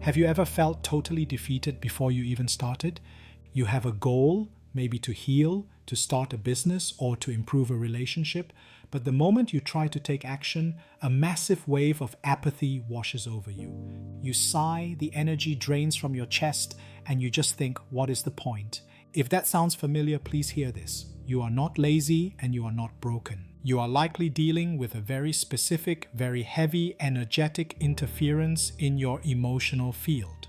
Have you ever felt totally defeated before you even started? You have a goal, maybe to heal, to start a business, or to improve a relationship, but the moment you try to take action, a massive wave of apathy washes over you. You sigh, the energy drains from your chest, and you just think, what is the point? If that sounds familiar, please hear this. You are not lazy and you are not broken. You are likely dealing with a very specific, very heavy, energetic interference in your emotional field.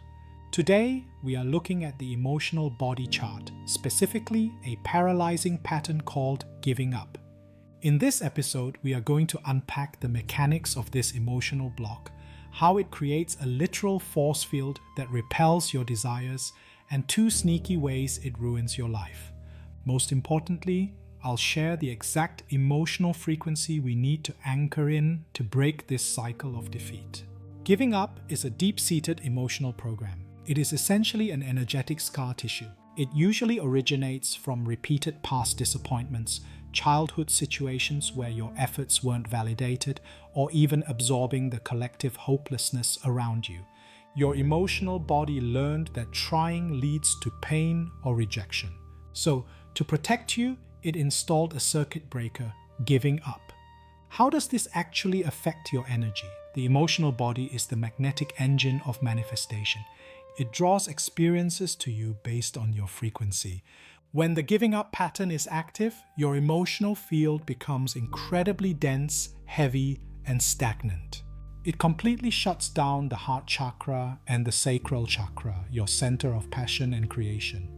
Today, we are looking at the emotional body chart, specifically a paralyzing pattern called giving up. In this episode, we are going to unpack the mechanics of this emotional block, how it creates a literal force field that repels your desires, and 2 sneaky ways it ruins your life. Most importantly, I'll share the exact emotional frequency we need to anchor in to break this cycle of defeat. Giving up is a deep-seated emotional program. It is essentially an energetic scar tissue. It usually originates from repeated past disappointments, childhood situations where your efforts weren't validated, or even absorbing the collective hopelessness around you. Your emotional body learned that trying leads to pain or rejection. So, to protect you, it installed a circuit breaker, giving up. How does this actually affect your energy? The emotional body is the magnetic engine of manifestation. It draws experiences to you based on your frequency. When the giving up pattern is active, your emotional field becomes incredibly dense, heavy, and stagnant. It completely shuts down the heart chakra and the sacral chakra, your center of passion and creation.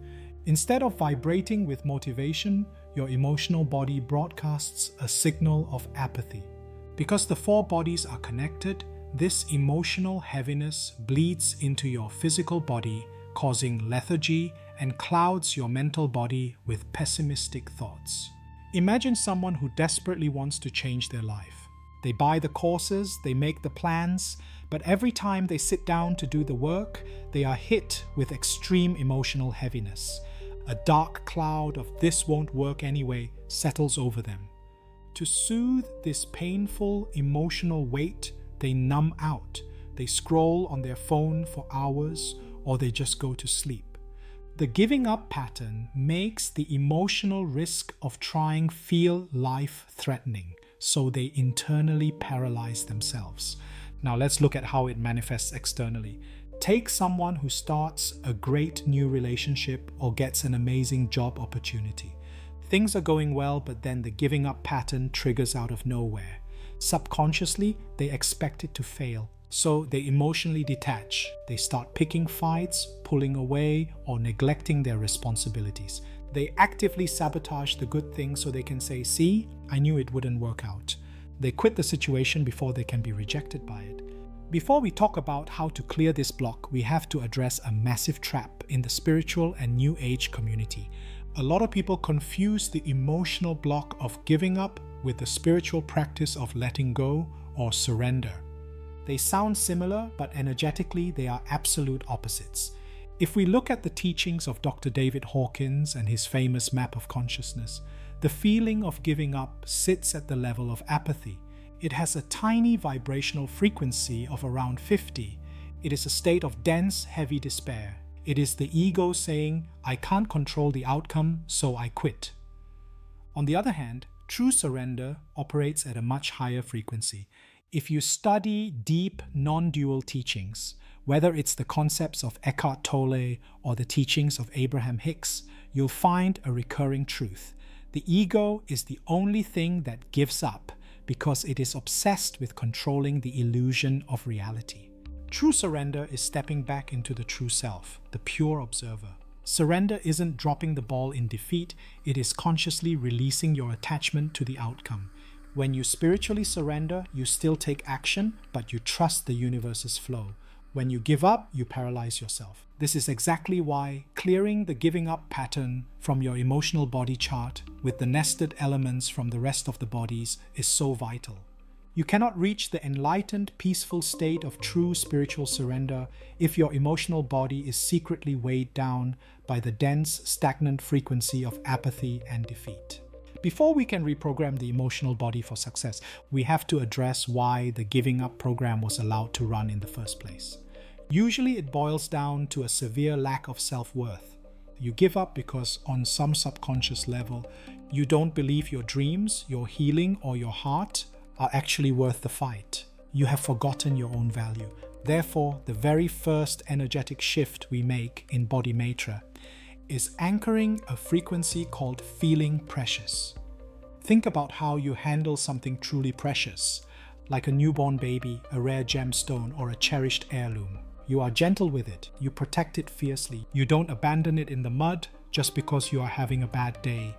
Instead of vibrating with motivation, your emotional body broadcasts a signal of apathy. Because the 4 bodies are connected, this emotional heaviness bleeds into your physical body, causing lethargy and clouds your mental body with pessimistic thoughts. Imagine someone who desperately wants to change their life. They buy the courses, they make the plans, but every time they sit down to do the work, they are hit with extreme emotional heaviness. A dark cloud of "this won't work anyway" settles over them. To soothe this painful emotional weight, they numb out. They scroll on their phone for hours, or they just go to sleep. The giving up pattern makes the emotional risk of trying feel life-threatening, so they internally paralyze themselves. Now let's look at how it manifests externally. Take someone who starts a great new relationship or gets an amazing job opportunity. Things are going well, but then the giving up pattern triggers out of nowhere. Subconsciously, they expect it to fail, so they emotionally detach. They start picking fights, pulling away, or neglecting their responsibilities. They actively sabotage the good things so they can say, "See, I knew it wouldn't work out." They quit the situation before they can be rejected by it. Before we talk about how to clear this block, we have to address a massive trap in the spiritual and New Age community. A lot of people confuse the emotional block of giving up with the spiritual practice of letting go or surrender. They sound similar, but energetically they are absolute opposites. If we look at the teachings of Dr. David Hawkins and his famous map of consciousness, the feeling of giving up sits at the level of apathy. It has a tiny vibrational frequency of around 50. It is a state of dense, heavy despair. It is the ego saying, "I can't control the outcome, so I quit." On the other hand, true surrender operates at a much higher frequency. If you study deep, non-dual teachings, whether it's the concepts of Eckhart Tolle or the teachings of Abraham Hicks, you'll find a recurring truth. The ego is the only thing that gives up because it is obsessed with controlling the illusion of reality. True surrender is stepping back into the true self, the pure observer. Surrender isn't dropping the ball in defeat, it is consciously releasing your attachment to the outcome. When you spiritually surrender, you still take action, but you trust the universe's flow. When you give up, you paralyze yourself. This is exactly why clearing the giving up pattern from your emotional body chart with the nested elements from the rest of the bodies is so vital. You cannot reach the enlightened, peaceful state of true spiritual surrender if your emotional body is secretly weighed down by the dense, stagnant frequency of apathy and defeat. Before we can reprogram the emotional body for success, we have to address why the giving up program was allowed to run in the first place. Usually it boils down to a severe lack of self-worth. You give up because on some subconscious level, you don't believe your dreams, your healing, or your heart are actually worth the fight. You have forgotten your own value. Therefore, the very first energetic shift we make in BodyMaitre is anchoring a frequency called feeling precious. Think about how you handle something truly precious, like a newborn baby, a rare gemstone, or a cherished heirloom. You are gentle with it. You protect it fiercely. You don't abandon it in the mud just because you are having a bad day.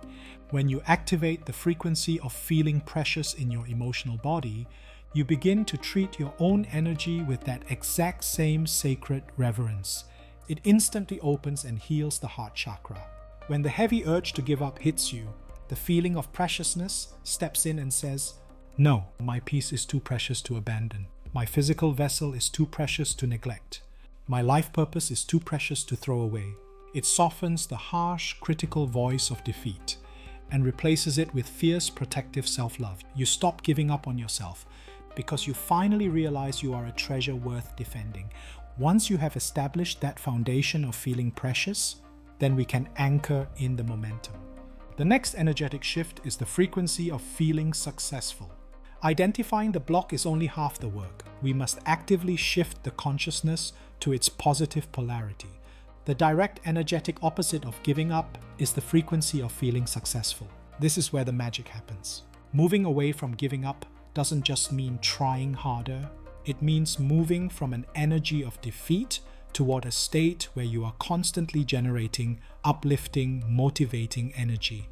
When you activate the frequency of feeling precious in your emotional body, you begin to treat your own energy with that exact same sacred reverence. It instantly opens and heals the heart chakra. When the heavy urge to give up hits you, the feeling of preciousness steps in and says, "No, my peace is too precious to abandon. My physical vessel is too precious to neglect. My life purpose is too precious to throw away." It softens the harsh, critical voice of defeat and replaces it with fierce, protective self-love. You stop giving up on yourself because you finally realize you are a treasure worth defending. Once you have established that foundation of feeling precious, then we can anchor in the momentum. The next energetic shift is the frequency of feeling successful. Identifying the block is only half the work. We must actively shift the consciousness to its positive polarity. The direct energetic opposite of giving up is the frequency of feeling successful. This is where the magic happens. Moving away from giving up doesn't just mean trying harder. It means moving from an energy of defeat toward a state where you are constantly generating uplifting, motivating energy.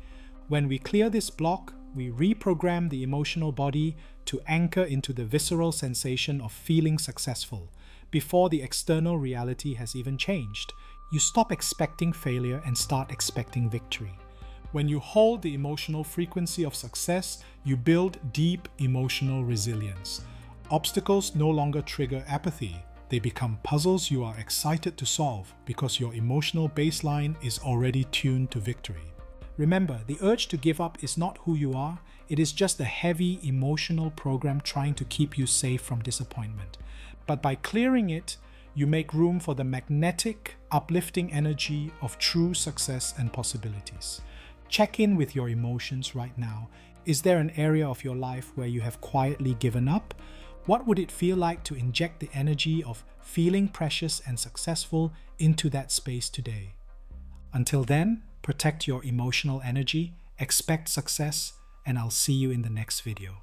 When we clear this block, we reprogram the emotional body to anchor into the visceral sensation of feeling successful before the external reality has even changed. You stop expecting failure and start expecting victory. When you hold the emotional frequency of success, you build deep emotional resilience. Obstacles no longer trigger apathy. They become puzzles you are excited to solve because your emotional baseline is already tuned to victory. Remember, the urge to give up is not who you are. It is just a heavy emotional program trying to keep you safe from disappointment. But by clearing it, you make room for the magnetic, uplifting energy of true success and possibilities. Check in with your emotions right now. Is there an area of your life where you have quietly given up? What would it feel like to inject the energy of feeling precious and successful into that space today? Until then, protect your emotional energy, expect success, and I'll see you in the next video.